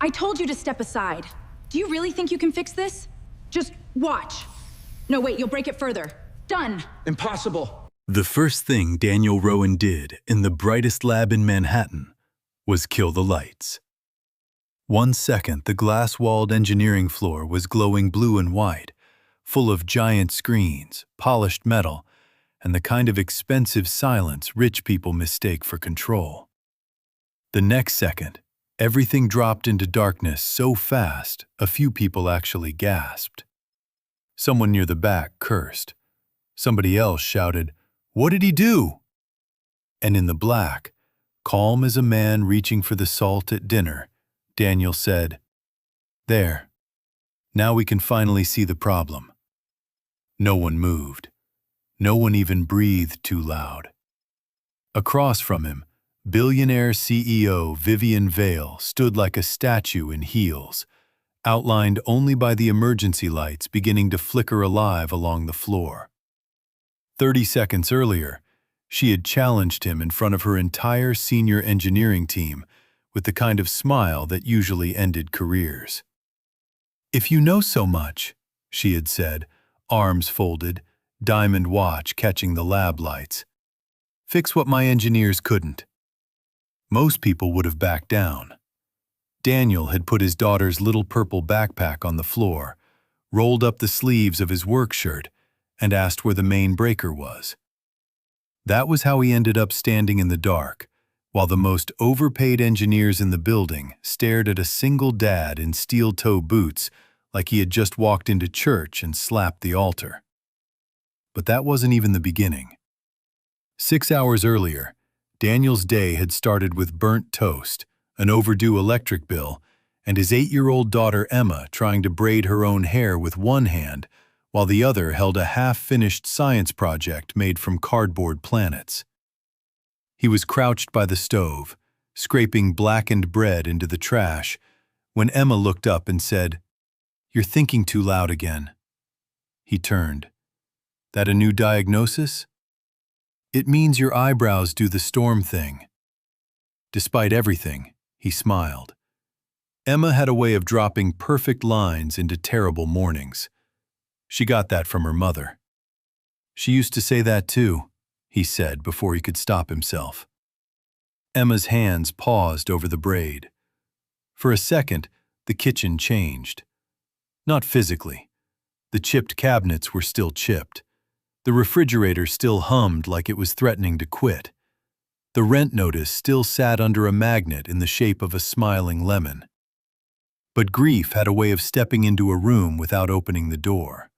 I told you to step aside. Do you really think you can fix this? Just watch. No, wait, you'll break it further. Done. Impossible. The first thing Daniel Rowan did in the brightest lab in Manhattan was kill the lights. 1 second, the glass-walled engineering floor was glowing blue and white, full of giant screens, polished metal, and the kind of expensive silence rich people mistake for control. The next second, everything dropped into darkness so fast, a few people actually gasped. Someone near the back cursed. Somebody else shouted, "What did he do?" And in the black, calm as a man reaching for the salt at dinner, Daniel said, "There. Now we can finally see the problem." No one moved. No one even breathed too loud. Across from him, Billionaire CEO Vivian Vale stood like a statue in heels, outlined only by the emergency lights beginning to flicker alive along the floor. 30 seconds earlier, she had challenged him in front of her entire senior engineering team with the kind of smile that usually ended careers. "If you know so much," she had said, arms folded, diamond watch catching the lab lights, "fix what my engineers couldn't." Most people would have backed down. Daniel had put his daughter's little purple backpack on the floor, rolled up the sleeves of his work shirt, and asked where the main breaker was. That was how he ended up standing in the dark, while the most overpaid engineers in the building stared at a single dad in steel-toe boots like he had just walked into church and slapped the altar. But that wasn't even the beginning. 6 hours earlier, Daniel's day had started with burnt toast, an overdue electric bill, and his 8-year-old daughter Emma trying to braid her own hair with one hand while the other held a half-finished science project made from cardboard planets. He was crouched by the stove, scraping blackened bread into the trash, when Emma looked up and said, "You're thinking too loud again." He turned. "That a new diagnosis?" "It means your eyebrows do the storm thing." Despite everything, he smiled. Emma had a way of dropping perfect lines into terrible mornings. She got that from her mother. "She used to say that too," he said before he could stop himself. Emma's hands paused over the braid. For a second, the kitchen changed. Not physically. The chipped cabinets were still chipped. The refrigerator still hummed like it was threatening to quit. The rent notice still sat under a magnet in the shape of a smiling lemon. But grief had a way of stepping into a room without opening the door.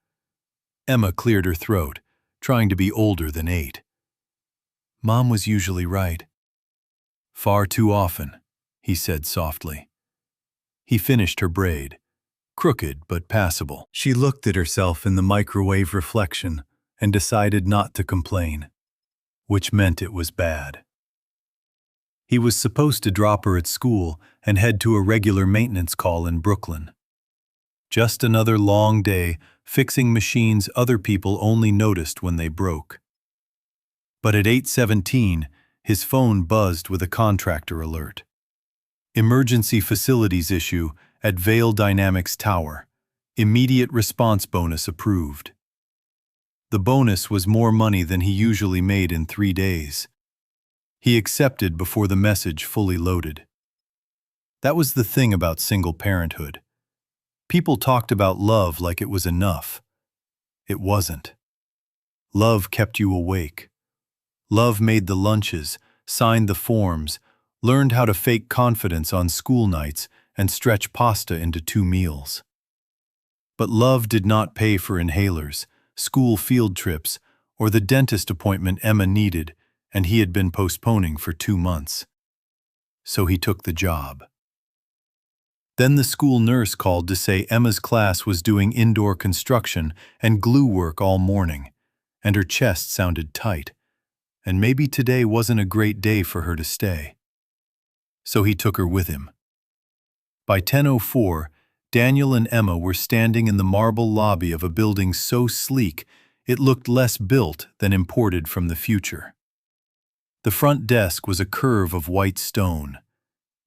Emma cleared her throat, trying to be older than 8. "Mom was usually right." "Far too often," he said softly. He finished her braid, crooked but passable. She looked at herself in the microwave reflection and decided not to complain, which meant it was bad. He was supposed to drop her at school and head to a regular maintenance call in Brooklyn. Just another long day fixing machines other people only noticed when they broke. But at 8:17, his phone buzzed with a contractor alert. Emergency facilities issue at Vale Dynamics Tower. Immediate response bonus approved. The bonus was more money than he usually made in 3 days. He accepted before the message fully loaded. That was the thing about single parenthood. People talked about love like it was enough. It wasn't. Love kept you awake. Love made the lunches, signed the forms, learned how to fake confidence on school nights, and stretch pasta into 2 meals. But love did not pay for inhalers, school field trips, or the dentist appointment Emma needed and he had been postponing for 2 months. So he took the job. Then the school nurse called to say Emma's class was doing indoor construction and glue work all morning, and her chest sounded tight, and maybe today wasn't a great day for her to stay. So he took her with him. By 10:04, Daniel and Emma were standing in the marble lobby of a building so sleek it looked less built than imported from the future. The front desk was a curve of white stone.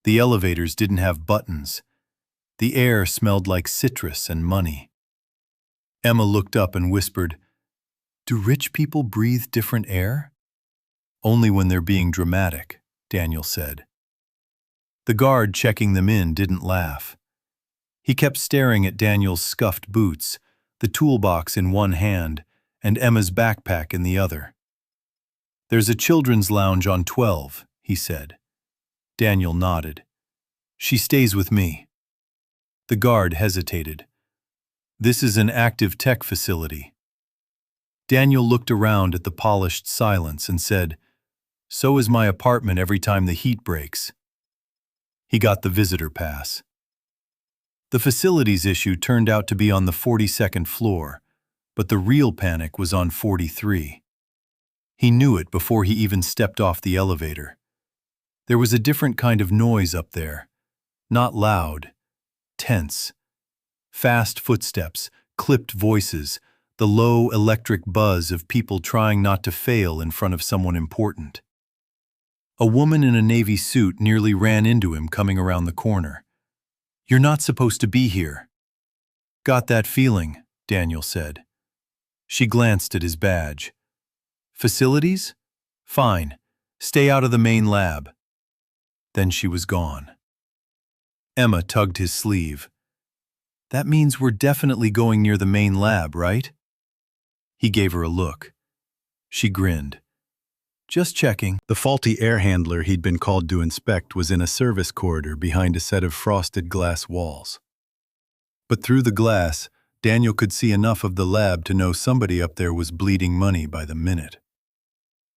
The elevators didn't have buttons. The air smelled like citrus and money. Emma looked up and whispered, "Do rich people breathe different air?" "Only when they're being dramatic," Daniel said. The guard checking them in didn't laugh. He kept staring at Daniel's scuffed boots, the toolbox in one hand, and Emma's backpack in the other. "There's a children's lounge on 12, he said. Daniel nodded. "She stays with me." The guard hesitated. "This is an active tech facility." Daniel looked around at the polished silence and said, "So is my apartment every time the heat breaks." He got the visitor pass. The facilities issue turned out to be on the 42nd floor, but the real panic was on 43. He knew it before he even stepped off the elevator. There was a different kind of noise up there. Not loud, tense. Fast footsteps, clipped voices, the low electric buzz of people trying not to fail in front of someone important. A woman in a navy suit nearly ran into him coming around the corner. "You're not supposed to be here." "Got that feeling," Daniel said. She glanced at his badge. "Facilities? Fine. Stay out of the main lab." Then she was gone. Emma tugged his sleeve. "That means we're definitely going near the main lab, right?" He gave her a look. She grinned. "Just checking." The faulty air handler he'd been called to inspect was in a service corridor behind a set of frosted glass walls. But through the glass, Daniel could see enough of the lab to know somebody up there was bleeding money by the minute.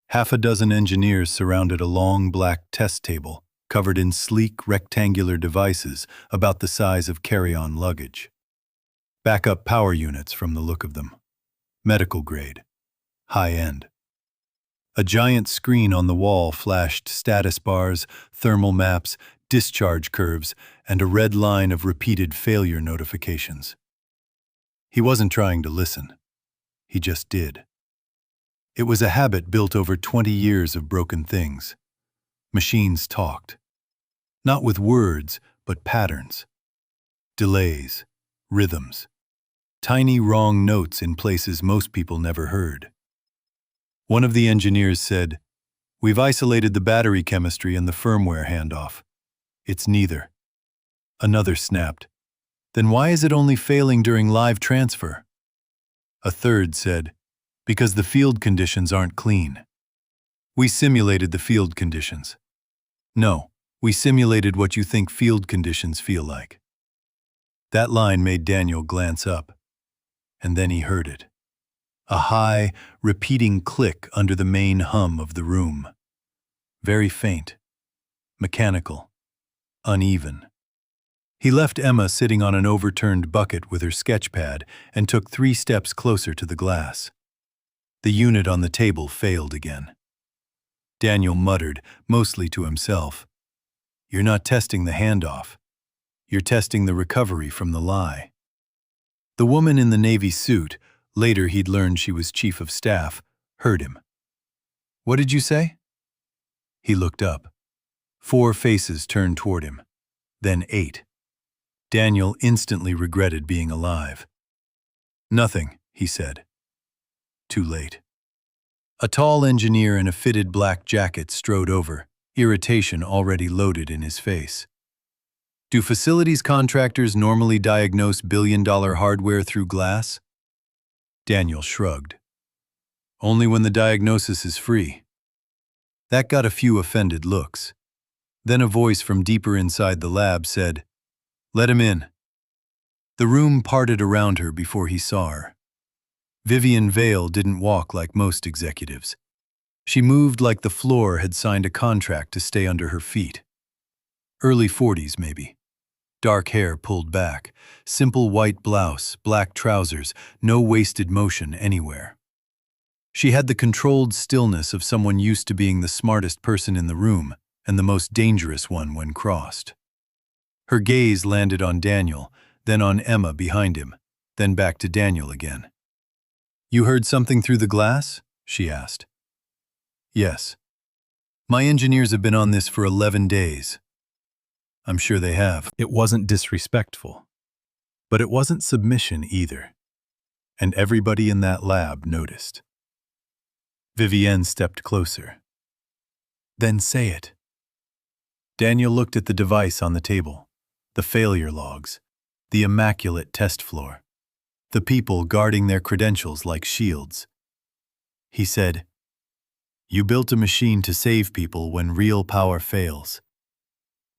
Half a dozen engineers surrounded a long black test table, covered in sleek rectangular devices about the size of carry-on luggage. Backup power units from the look of them. Medical grade. High-end. A giant screen on the wall flashed status bars, thermal maps, discharge curves, and a red line of repeated failure notifications. He wasn't trying to listen. He just did. It was a habit built over 20 years of broken things. Machines talked. Not with words, but patterns. Delays, rhythms. Tiny wrong notes in places most people never heard. One of the engineers said, "We've isolated the battery chemistry and the firmware handoff. It's neither." Another snapped, "Then why is it only failing during live transfer?" A third said, "Because the field conditions aren't clean." "We simulated the field conditions." "No, we simulated what you think field conditions feel like." That line made Daniel glance up, and then he heard it. A high, repeating click under the main hum of the room. Very faint, mechanical, uneven. He left Emma sitting on an overturned bucket with her sketch pad and took 3 steps closer to the glass. The unit on the table failed again. Daniel muttered, mostly to himself, "You're not testing the handoff. You're testing the recovery from the lie." The woman in the navy suit, later he'd learned she was chief of staff, heard him. "What did you say?" He looked up. 4 faces turned toward him, then 8. Daniel instantly regretted being alive. "Nothing," he said. Too late. A tall engineer in a fitted black jacket strode over, irritation already loaded in his face. "Do facilities contractors normally diagnose billion-dollar hardware through glass?" Daniel shrugged. "Only when the diagnosis is free." That got a few offended looks. Then a voice from deeper inside the lab said, "Let him in." The room parted around her before he saw her. Vivian Vale didn't walk like most executives. She moved like the floor had signed a contract to stay under her feet. Early 40s, maybe. Dark hair pulled back, simple white blouse, black trousers, no wasted motion anywhere. She had the controlled stillness of someone used to being the smartest person in the room and the most dangerous one when crossed. Her gaze landed on Daniel, then on Emma behind him, then back to Daniel again. "You heard something through the glass?" she asked. "Yes. My engineers have been on this for 11 days. I'm sure they have. It wasn't disrespectful. But it wasn't submission either. And everybody in that lab noticed. Vivienne stepped closer. Then say it. Daniel looked at the device on the table, the failure logs, the immaculate test floor, the people guarding their credentials like shields. He said, "You built a machine to save people when real power fails.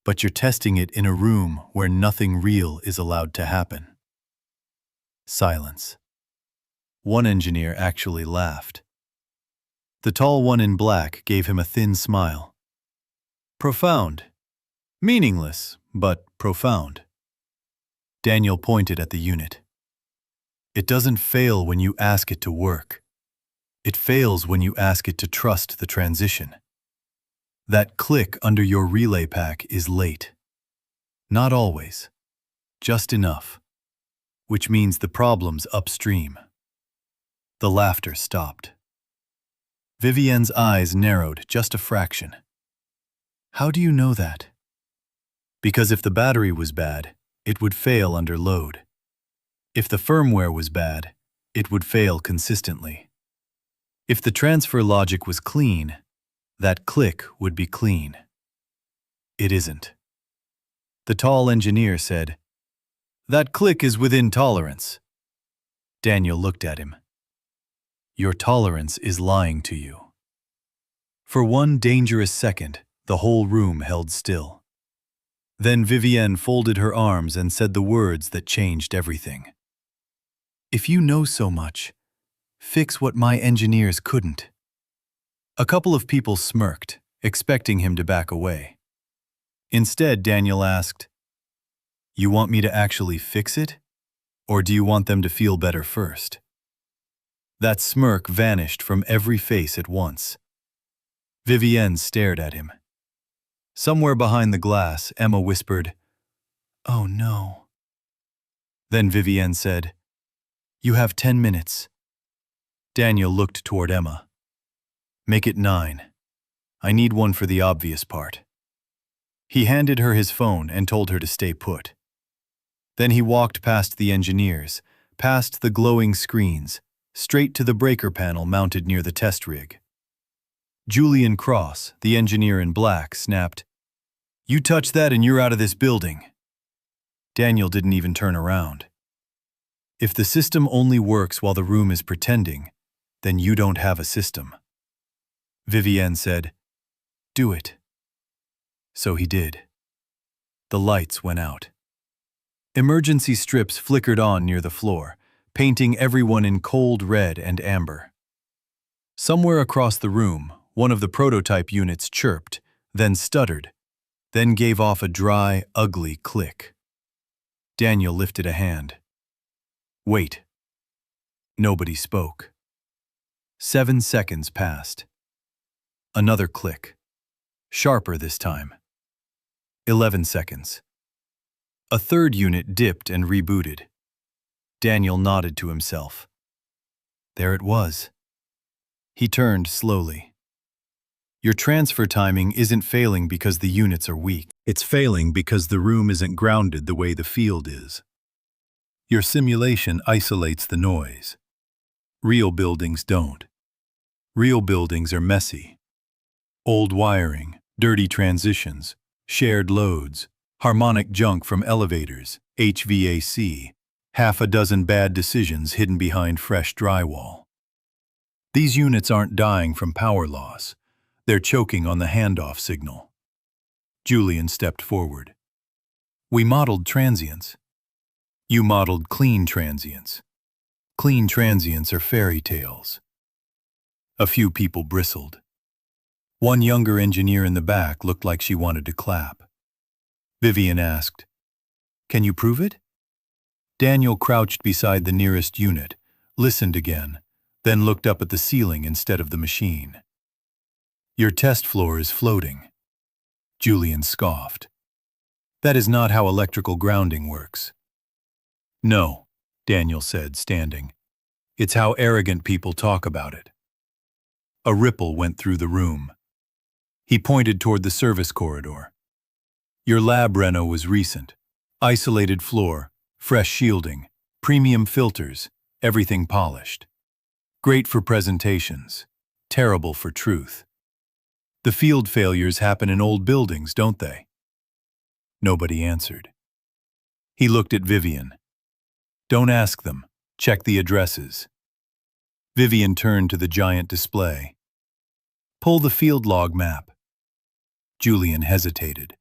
But you're testing it in a room where nothing real is allowed to happen." Silence. One engineer actually laughed. The tall one in black gave him a thin smile. Profound. Meaningless, but profound. Daniel pointed at the unit. It doesn't fail when you ask it to work. It fails when you ask it to trust the transition. That click under your relay pack is late. Not always. Just enough. Which means the problem's upstream. The laughter stopped. Vivienne's eyes narrowed just a fraction. How do you know that? Because if the battery was bad, it would fail under load. If the firmware was bad, it would fail consistently. If the transfer logic was clean, that click would be clean. It isn't. The tall engineer said, "That click is within tolerance." Daniel looked at him. Your tolerance is lying to you. For one dangerous second, the whole room held still. Then Vivienne folded her arms and said the words that changed everything. "If you know so much, fix what my engineers couldn't." A couple of people smirked, expecting him to back away. Instead, Daniel asked, "You want me to actually fix it? Or do you want them to feel better first?" That smirk vanished from every face at once. Vivienne stared at him. Somewhere behind the glass, Emma whispered, "Oh no." Then Vivienne said, "You have 10 minutes. Daniel looked toward Emma. "Make it 9. I need one for the obvious part." He handed her his phone and told her to stay put. Then he walked past the engineers, past the glowing screens, straight to the breaker panel mounted near the test rig. Julian Cross, the engineer in black, snapped, "You touch that and you're out of this building." Daniel didn't even turn around. If the system only works while the room is pretending, then you don't have a system. Vivienne said, "Do it." So he did. The lights went out. Emergency strips flickered on near the floor, painting everyone in cold red and amber. Somewhere across the room, one of the prototype units chirped, then stuttered, then gave off a dry, ugly click. Daniel lifted a hand. "Wait." Nobody spoke. 7 seconds passed. Another click. Sharper this time. 11 seconds. A third unit dipped and rebooted. Daniel nodded to himself. There it was. He turned slowly. Your transfer timing isn't failing because the units are weak. It's failing because the room isn't grounded the way the field is. Your simulation isolates the noise. Real buildings don't. Real buildings are messy. Old wiring, dirty transitions, shared loads, harmonic junk from elevators, HVAC, half a dozen bad decisions hidden behind fresh drywall. These units aren't dying from power loss. They're choking on the handoff signal. Julian stepped forward. We modeled transients. You modeled clean transients. Clean transients are fairy tales. A few people bristled. One younger engineer in the back looked like she wanted to clap. Vivienne asked, "Can you prove it?" Daniel crouched beside the nearest unit, listened again, then looked up at the ceiling instead of the machine. Your test floor is floating. Julian scoffed. That is not how electrical grounding works. No, Daniel said, standing. It's how arrogant people talk about it. A ripple went through the room. He pointed toward the service corridor. Your lab reno was recent. Isolated floor, fresh shielding, premium filters, everything polished. Great for presentations, terrible for truth. The field failures happen in old buildings, don't they? Nobody answered. He looked at Vivian. Don't ask them. Check the addresses. Vivian turned to the giant display. Pull the field log map. Julian hesitated.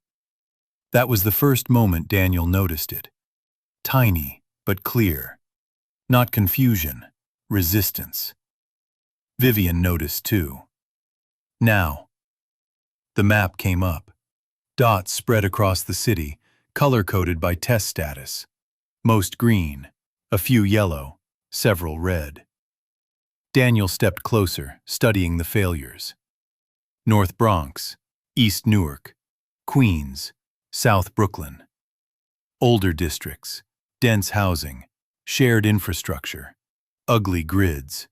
That was the first moment Daniel noticed it. Tiny, but clear. Not confusion, resistance. Vivian noticed too. Now. The map came up. Dots spread across the city, color-coded by test status. Most green, a few yellow, several red. Daniel stepped closer, studying the failures. North Bronx, East Newark, Queens, South Brooklyn. Older districts, dense housing, shared infrastructure, ugly grids.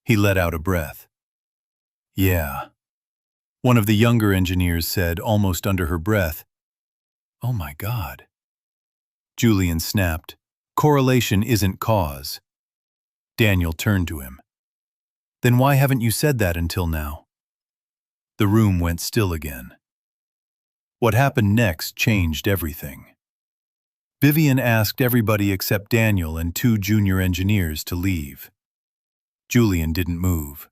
He let out a breath. Yeah. One of the younger engineers said, almost under her breath, "Oh my God." Julian snapped, "Correlation isn't cause." Daniel turned to him. "Then why haven't you said that until now?" The room went still again. What happened next changed everything. Vivian asked everybody except Daniel and 2 junior engineers to leave. Julian didn't move.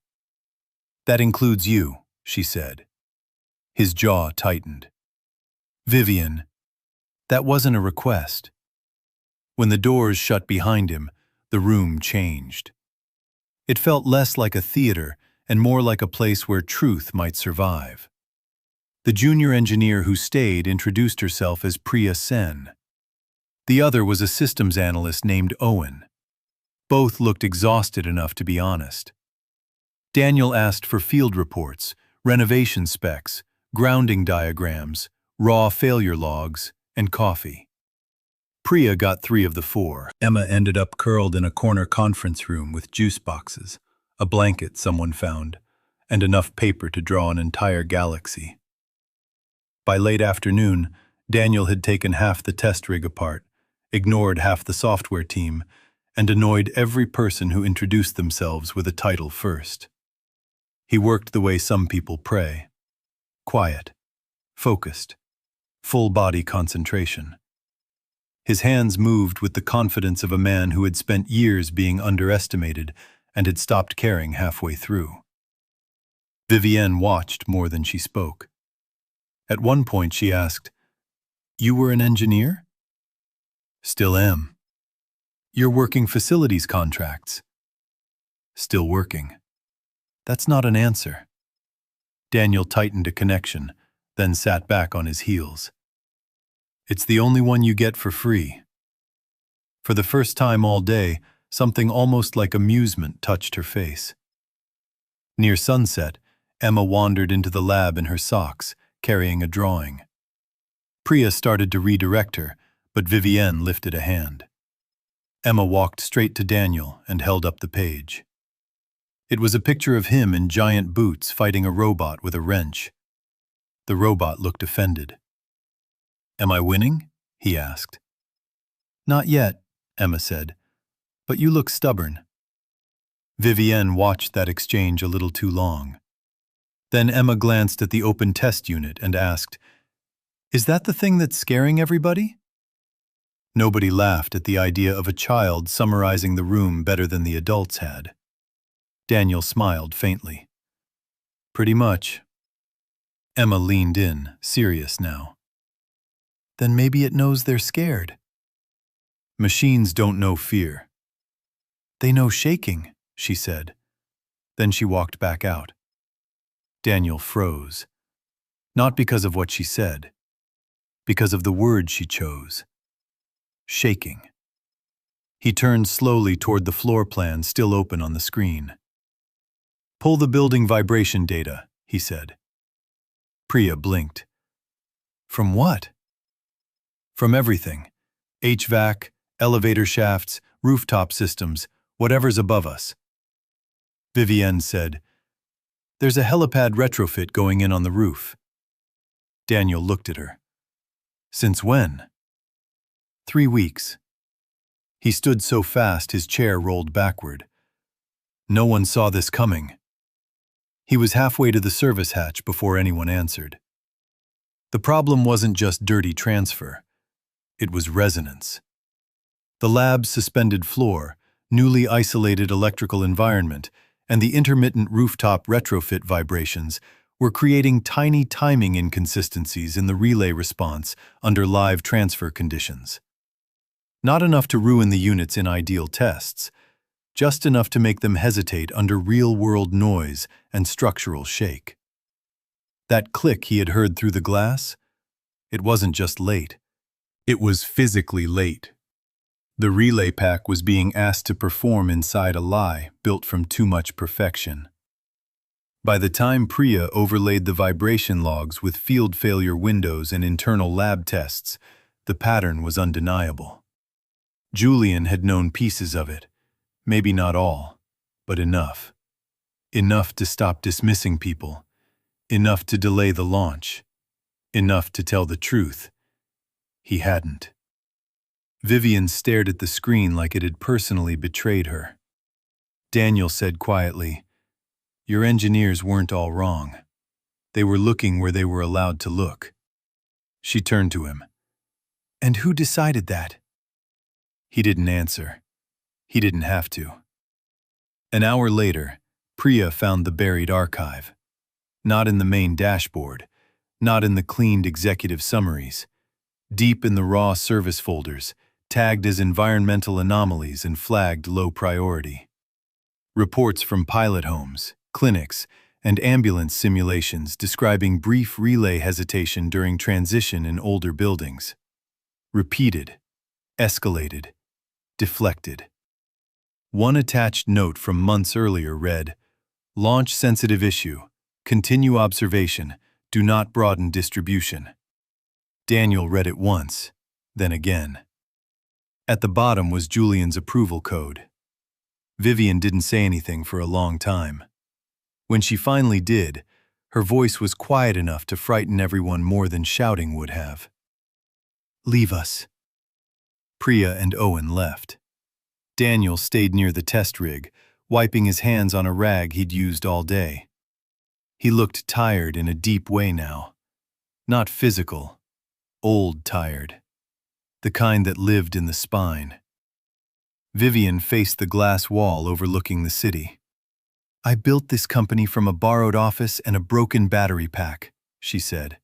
"That includes you," she said. His jaw tightened. "Vivian, that wasn't a request." When the doors shut behind him, the room changed. It felt less like a theater and more like a place where truth might survive. The junior engineer who stayed introduced herself as Priya Sen. The other was a systems analyst named Owen. Both looked exhausted enough to be honest. Daniel asked for field reports, renovation specs, grounding diagrams, raw failure logs, and coffee. Priya got 3 of the 4. Emma ended up curled in a corner conference room with juice boxes, a blanket someone found, and enough paper to draw an entire galaxy. By late afternoon, Daniel had taken half the test rig apart, ignored half the software team, and annoyed every person who introduced themselves with a title first. He worked the way some people pray. Quiet, focused, full-body concentration. His hands moved with the confidence of a man who had spent years being underestimated and had stopped caring halfway through. Vivienne watched more than she spoke. At one point she asked, "You were an engineer?" "Still am." "You're working facilities contracts?" "Still working." "That's not an answer." Daniel tightened a connection, then sat back on his heels. "It's the only one you get for free." For the first time all day, something almost like amusement touched her face. Near sunset, Emma wandered into the lab in her socks, carrying a drawing. Priya started to redirect her, but Vivienne lifted a hand. Emma walked straight to Daniel and held up the page. It was a picture of him in giant boots fighting a robot with a wrench. The robot looked offended. "Am I winning?" he asked. "Not yet," Emma said, "but you look stubborn." Vivienne watched that exchange a little too long. Then Emma glanced at the open test unit and asked, "Is that the thing that's scaring everybody?" Nobody laughed at the idea of a child summarizing the room better than the adults had. Daniel smiled faintly. "Pretty much." Emma leaned in, serious now. "Then maybe it knows they're scared." "Machines don't know fear." "They know shaking," she said. Then she walked back out. Daniel froze. Not because of what she said, because of the word she chose. Shaking. He turned slowly toward the floor plan still open on the screen. "Pull the building vibration data," he said. Priya blinked. "From what?" "From everything. HVAC, elevator shafts, rooftop systems, whatever's above us." Vivienne said, "There's a helipad retrofit going in on the roof." Daniel looked at her. Since when? 3 weeks. He stood so fast his chair rolled backward. No one saw this coming. He was halfway to the service hatch before anyone answered. The problem wasn't just dirty transfer. It was resonance. The lab's suspended floor, newly isolated electrical environment, and the intermittent rooftop retrofit vibrations were creating tiny timing inconsistencies in the relay response under live transfer conditions. Not enough to ruin the units in ideal tests, just enough to make them hesitate under real-world noise and structural shake. That click he had heard through the glass? It wasn't just late. It was physically late. The relay pack was being asked to perform inside a lie built from too much perfection. By the time Priya overlaid the vibration logs with field failure windows and internal lab tests, the pattern was undeniable. Julian had known pieces of it, maybe not all, but enough. Enough to stop dismissing people, enough to delay the launch, enough to tell the truth. He hadn't. Vivian stared at the screen like it had personally betrayed her. Daniel said quietly, "Your engineers weren't all wrong. They were looking where they were allowed to look." She turned to him. "And who decided that?" He didn't answer. He didn't have to. An hour later, Priya found the buried archive. Not in the main dashboard, not in the cleaned executive summaries. Deep in the raw service folders, tagged as environmental anomalies and flagged low priority. Reports from pilot homes, clinics, and ambulance simulations describing brief relay hesitation during transition in older buildings. Repeated, escalated, deflected. One attached note from months earlier read, "Launch sensitive issue. Continue observation. Do not broaden distribution." Daniel read it once, then again. At the bottom was Julian's approval code. Vivian didn't say anything for a long time. When she finally did, her voice was quiet enough to frighten everyone more than shouting would have. "Leave us." Priya and Owen left. Daniel stayed near the test rig, wiping his hands on a rag he'd used all day. He looked tired in a deep way now. Not physical, old tired. The kind that lived in the spine. Vivian faced the glass wall overlooking the city. "I built this company from a borrowed office and a broken battery pack," she said.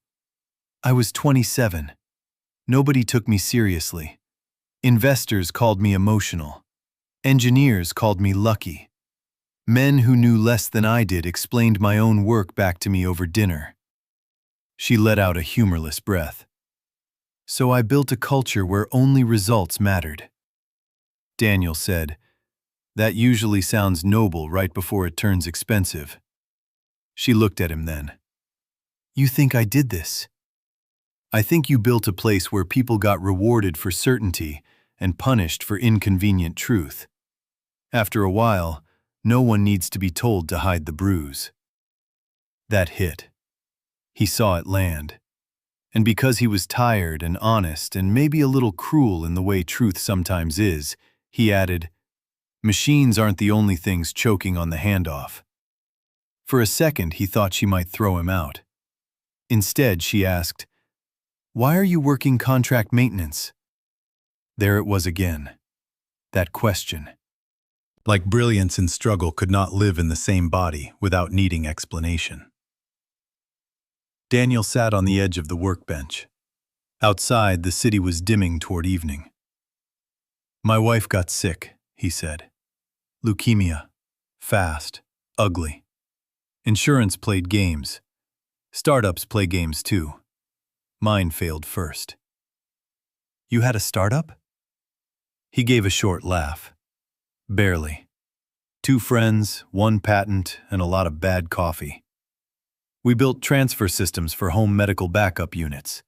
"I was 27. Nobody took me seriously. Investors called me emotional. Engineers called me lucky. Men who knew less than I did explained my own work back to me over dinner." She let out a humorless breath. "So I built a culture where only results mattered." Daniel said, "That usually sounds noble right before it turns expensive." She looked at him then. "You think I did this?" "I think you built a place where people got rewarded for certainty and punished for inconvenient truth. After a while, no one needs to be told to hide the bruise." That hit. He saw it land. And because he was tired and honest and maybe a little cruel in the way truth sometimes is, he added, "Machines aren't the only things choking on the handoff." For a second, he thought she might throw him out. Instead, she asked, "Why are you working contract maintenance?" There it was again. That question. Like brilliance and struggle could not live in the same body without needing explanation. Daniel sat on the edge of the workbench. Outside, the city was dimming toward evening. "My wife got sick," he said. "Leukemia. Fast. Ugly. Insurance played games. Startups play games too. Mine failed first." "You had a startup?" He gave a short laugh. "Barely. 2 friends, 1 patent, and a lot of bad coffee. We built transfer systems for home medical backup units.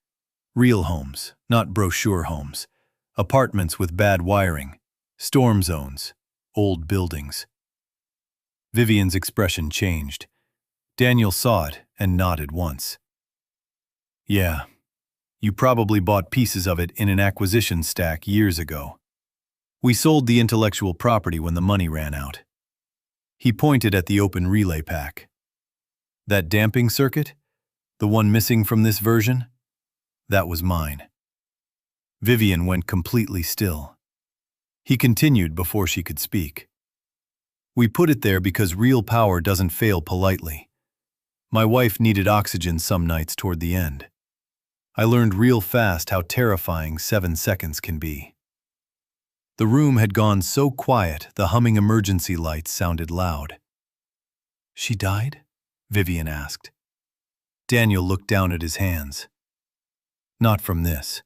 Real homes, not brochure homes. Apartments with bad wiring. Storm zones. Old buildings." Vivian's expression changed. Daniel saw it and nodded once. "Yeah, You probably bought pieces of it in an acquisition stack years ago. We sold the intellectual property when the money ran out. He pointed at the open relay pack. That damping circuit? The one missing from this version? That was mine. Vivian went completely still. He continued before she could speak. We put it there because real power doesn't fail politely. My wife needed oxygen some nights toward the end. I learned real fast how terrifying 7 seconds can be. The room had gone so quiet the humming emergency lights sounded loud. She died? Vivian asked. Daniel looked down at his hands. Not from this.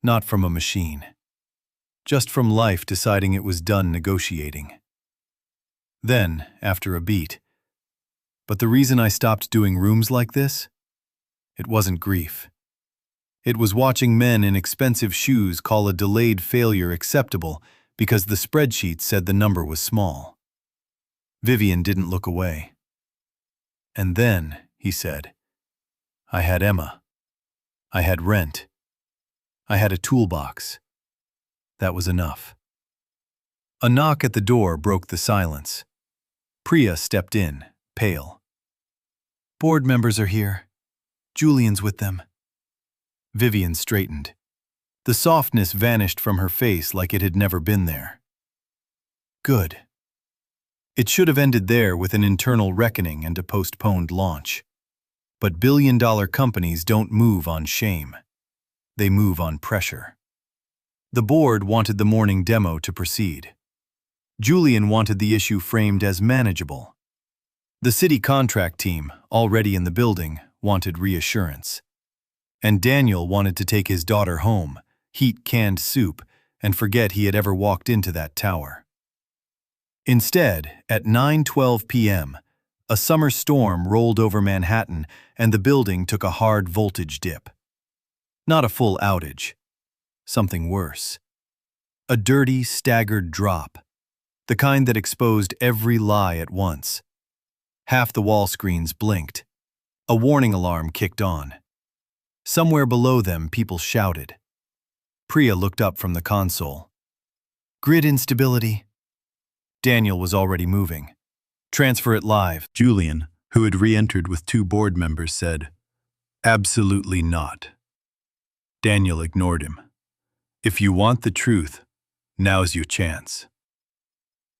Not from a machine. Just from life deciding it was done negotiating. Then, after a beat, but the reason I stopped doing rooms like this? It wasn't grief. It was watching men in expensive shoes call a delayed failure acceptable because the spreadsheet said the number was small. Vivian didn't look away. And then, he said, I had Emma. I had rent. I had a toolbox. That was enough. A knock at the door broke the silence. Priya stepped in, pale. Board members are here. Julian's with them. Vivian straightened. The softness vanished from her face like it had never been there. Good. It should have ended there with an internal reckoning and a postponed launch. But billion-dollar companies don't move on shame. They move on pressure. The board wanted the morning demo to proceed. Julian wanted the issue framed as manageable. The city contract team, already in the building, wanted reassurance. And Daniel wanted to take his daughter home, heat canned soup, and forget he had ever walked into that tower. Instead, at 9:12 p.m., a summer storm rolled over Manhattan and the building took a hard voltage dip. Not a full outage. Something worse. A dirty, staggered drop. The kind that exposed every lie at once. Half the wall screens blinked. A warning alarm kicked on. Somewhere below them, people shouted. Priya looked up from the console. Grid instability. Daniel was already moving. Transfer it live. Julian, who had re-entered with 2 board members, said, Absolutely not. Daniel ignored him. If you want the truth, now's your chance.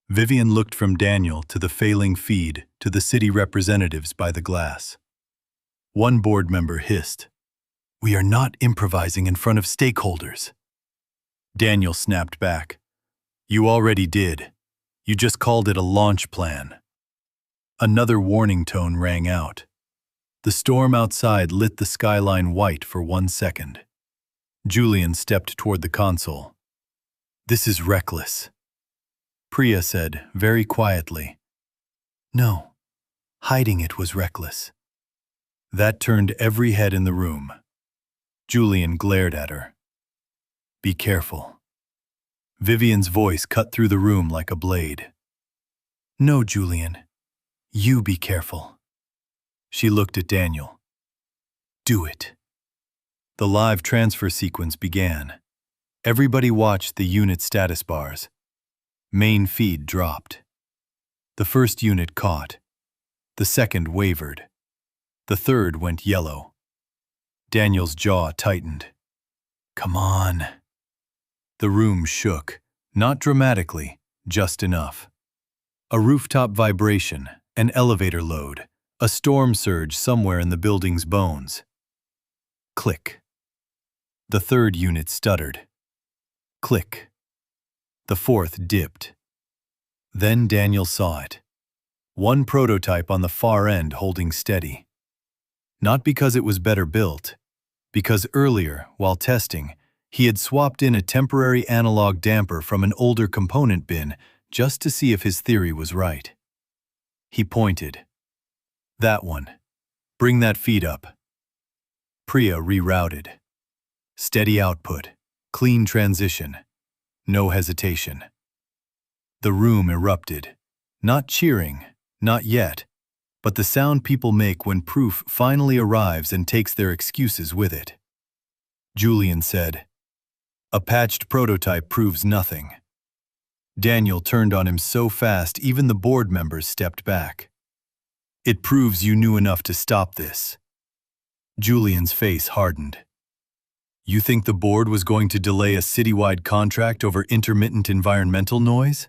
Vivian looked from Daniel to the failing feed to the city representatives by the glass. One board member hissed, We are not improvising in front of stakeholders. Daniel snapped back. You already did. You just called it a launch plan. Another warning tone rang out. The storm outside lit the skyline white for 1 second. Julian stepped toward the console. This is reckless. Priya said, very quietly. No, hiding it was reckless. That turned every head in the room. Julian glared at her. Be careful. Vivian's voice cut through the room like a blade. No, Julian. You be careful. She looked at Daniel. Do it. The live transfer sequence began. Everybody watched the unit status bars. Main feed dropped. The first unit caught. The second wavered. The third went yellow. Daniel's jaw tightened. Come on. The room shook, not dramatically, just enough. A rooftop vibration, an elevator load, a storm surge somewhere in the building's bones. Click. The third unit stuttered. Click. The fourth dipped. Then Daniel saw it. One prototype on the far end holding steady. Not because it was better built, because earlier, while testing, he had swapped in a temporary analog damper from an older component bin just to see if his theory was right. He pointed. That one. Bring that feed up. Priya rerouted. Steady output, clean transition, no hesitation. The room erupted. Not cheering, not yet, but the sound people make when proof finally arrives and takes their excuses with it. Julian said. A patched prototype proves nothing. Daniel turned on him so fast even the board members stepped back. It proves you knew enough to stop this. Julian's face hardened. You think the board was going to delay a citywide contract over intermittent environmental noise?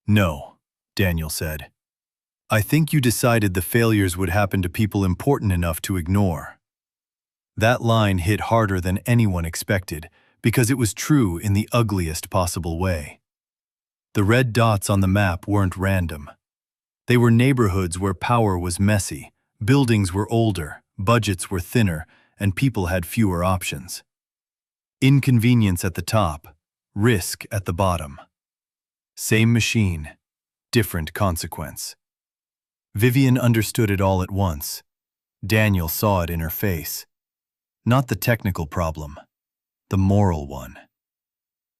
No, Daniel said. I think you decided the failures would happen to people important enough to ignore. That line hit harder than anyone expected because it was true in the ugliest possible way. The red dots on the map weren't random. They were neighborhoods where power was messy, buildings were older, budgets were thinner, and people had fewer options. Inconvenience at the top, risk at the bottom. Same machine, different consequence. Vivian understood it all at once. Daniel saw it in her face. Not the technical problem, the moral one.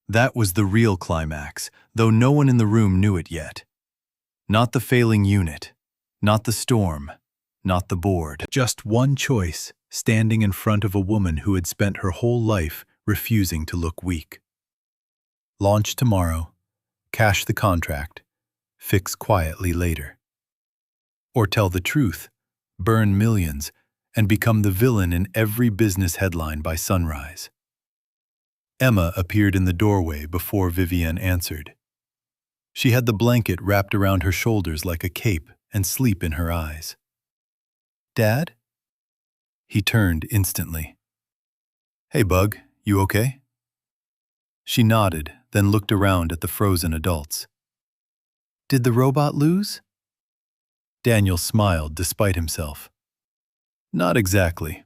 That was the real climax, though no one in the room knew it yet. Not the failing unit, not the storm, not the board. Just one choice, standing in front of a woman who had spent her whole life refusing to look weak. Launch tomorrow, cash the contract, fix quietly later. Or tell the truth, burn millions, and become the villain in every business headline by sunrise. Emma appeared in the doorway before Vivian answered. She had the blanket wrapped around her shoulders like a cape and sleep in her eyes. Dad? He turned instantly. Hey, Bug, you okay? She nodded, then looked around at the frozen adults. Did the robot lose? Daniel smiled despite himself. Not exactly.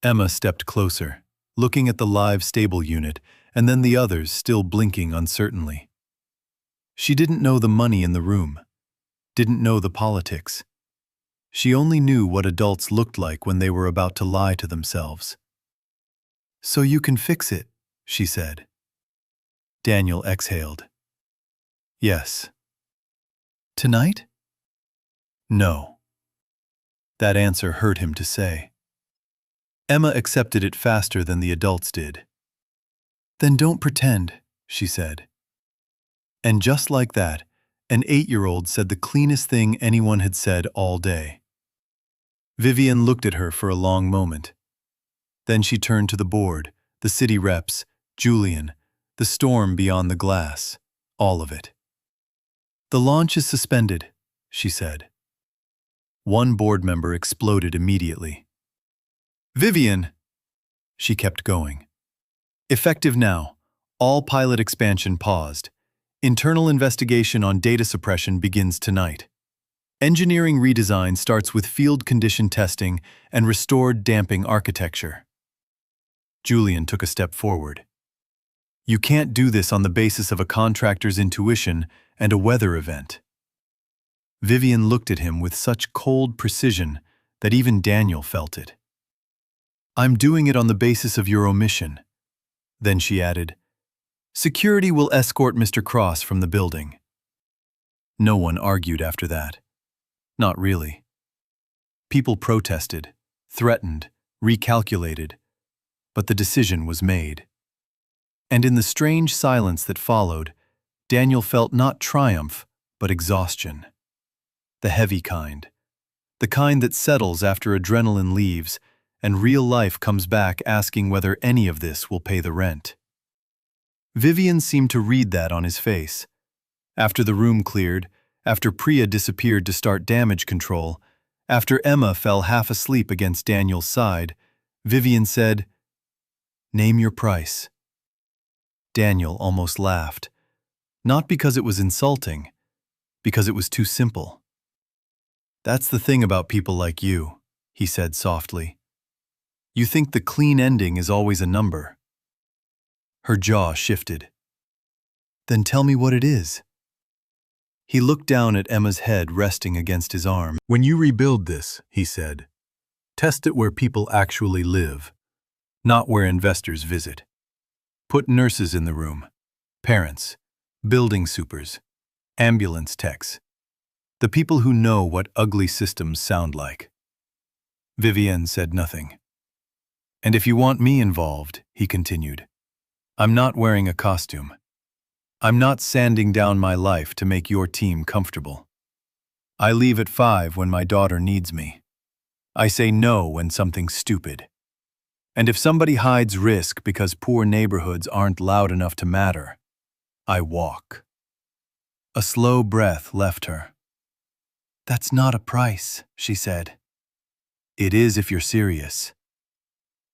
Emma stepped closer, looking at the live stable unit and then the others still blinking uncertainly. She didn't know the money in the room, didn't know the politics. She only knew what adults looked like when they were about to lie to themselves. So you can fix it, she said. Daniel exhaled. Yes. Tonight? No. That answer hurt him to say. Emma accepted it faster than the adults did. Then don't pretend, she said. And just like that, an 8-year-old said the cleanest thing anyone had said all day. Vivian looked at her for a long moment. Then she turned to the board, the city reps, Julian, the storm beyond the glass, all of it. The launch is suspended, she said. One board member exploded immediately. Vivian! She kept going. Effective now. All pilot expansion paused. Internal investigation on data suppression begins tonight. Engineering redesign starts with field condition testing and restored damping architecture. Julian took a step forward. You can't do this on the basis of a contractor's intuition and a weather event. Vivian looked at him with such cold precision that even Daniel felt it. I'm doing it on the basis of your omission. Then she added, Security will escort Mr. Cross from the building. No one argued after that. Not really. People protested, threatened, recalculated, but the decision was made. And in the strange silence that followed, Daniel felt not triumph, but exhaustion. The heavy kind. The kind that settles after adrenaline leaves and real life comes back asking whether any of this will pay the rent. Vivian seemed to read that on his face. After the room cleared, after Priya disappeared to start damage control, after Emma fell half asleep against Daniel's side, Vivian said, Name your price. Daniel almost laughed. Not because it was insulting, because it was too simple. That's the thing about people like you, he said softly. You think the clean ending is always a number. Her jaw shifted. Then tell me what it is. He looked down at Emma's head resting against his arm. When you rebuild this, he said, test it where people actually live, not where investors visit. Put nurses in the room, parents, building supers, ambulance techs, the people who know what ugly systems sound like. Vivian said nothing. And if you want me involved, he continued, I'm not wearing a costume. I'm not sanding down my life to make your team comfortable. I leave at 5 when my daughter needs me. I say no when something's stupid. And if somebody hides risk because poor neighborhoods aren't loud enough to matter, I walk. A slow breath left her. That's not a price, she said. It is if you're serious.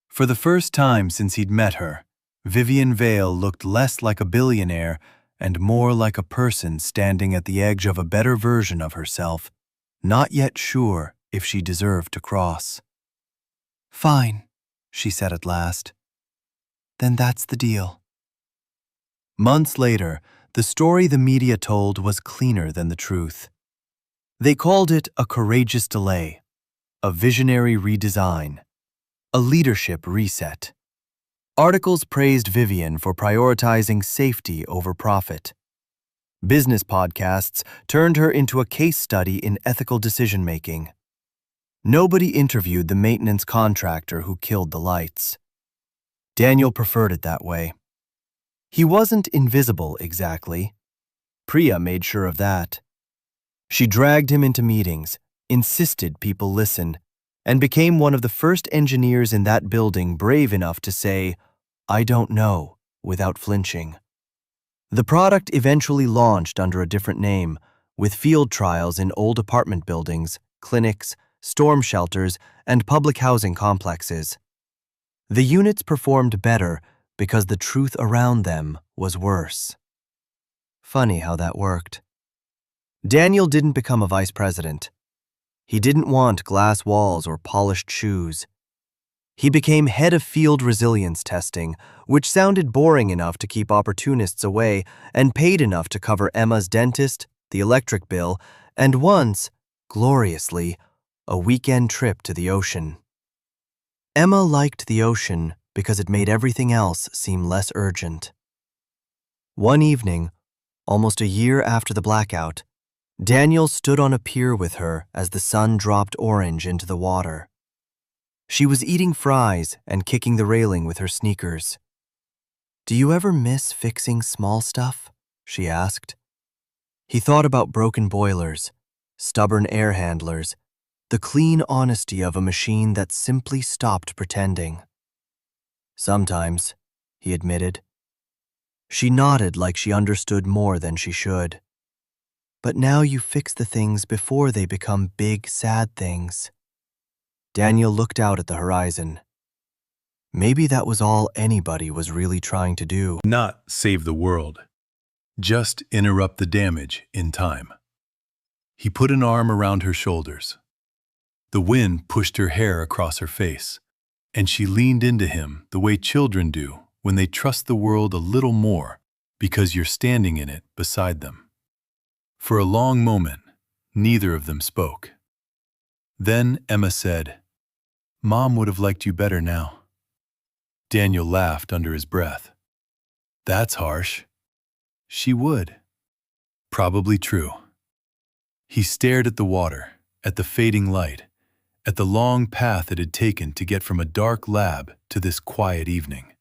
For the first time since he'd met her, Vivian Vale looked less like a billionaire and more like a person standing at the edge of a better version of herself, not yet sure if she deserved to cross. Fine, she said at last. Then that's the deal. Months later, the story the media told was cleaner than the truth. They called it a courageous delay, a visionary redesign, a leadership reset. Articles praised Vivian for prioritizing safety over profit. Business podcasts turned her into a case study in ethical decision-making. Nobody interviewed the maintenance contractor who killed the lights. Daniel preferred it that way. He wasn't invisible exactly. Priya made sure of that. She dragged him into meetings, insisted people listen, and became one of the first engineers in that building brave enough to say, I don't know, without flinching. The product eventually launched under a different name, with field trials in old apartment buildings, clinics, storm shelters, and public housing complexes. The units performed better because the truth around them was worse. Funny how that worked. Daniel didn't become a vice president. He didn't want glass walls or polished shoes. He became head of field resilience testing, which sounded boring enough to keep opportunists away and paid enough to cover Emma's dentist, the electric bill, and once, gloriously, a weekend trip to the ocean. Emma liked the ocean because it made everything else seem less urgent. One evening, almost a year after the blackout, Daniel stood on a pier with her as the sun dropped orange into the water. She was eating fries and kicking the railing with her sneakers. Do you ever miss fixing small stuff? She asked. He thought about broken boilers, stubborn air handlers, the clean honesty of a machine that simply stopped pretending. Sometimes, he admitted. She nodded like she understood more than she should. But now you fix the things before they become big, sad things. Daniel looked out at the horizon. Maybe that was all anybody was really trying to do. Not save the world. Just interrupt the damage in time. He put an arm around her shoulders. The wind pushed her hair across her face, and she leaned into him the way children do when they trust the world a little more because you're standing in it beside them. For a long moment, neither of them spoke. Then Emma said, Mom would have liked you better now. Daniel laughed under his breath. That's harsh. She would. Probably true. He stared at the water, at the fading light, at the long path it had taken to get from a dark lab to this quiet evening.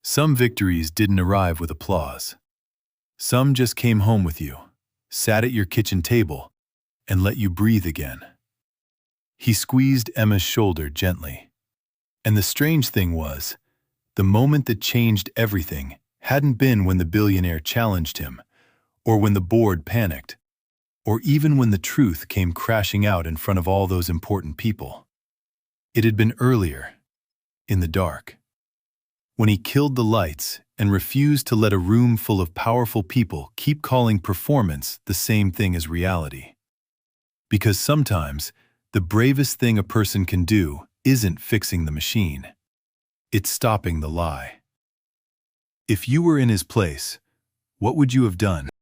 Some victories didn't arrive with applause. Some just came home with you, sat at your kitchen table, and let you breathe again. He squeezed Emma's shoulder gently. And the strange thing was, the moment that changed everything hadn't been when the billionaire challenged him, or when the board panicked, or even when the truth came crashing out in front of all those important people. It had been earlier, in the dark, when he killed the lights and refused to let a room full of powerful people keep calling performance the same thing as reality. Because sometimes, the bravest thing a person can do isn't fixing the machine. It's stopping the lie. If you were in his place, what would you have done?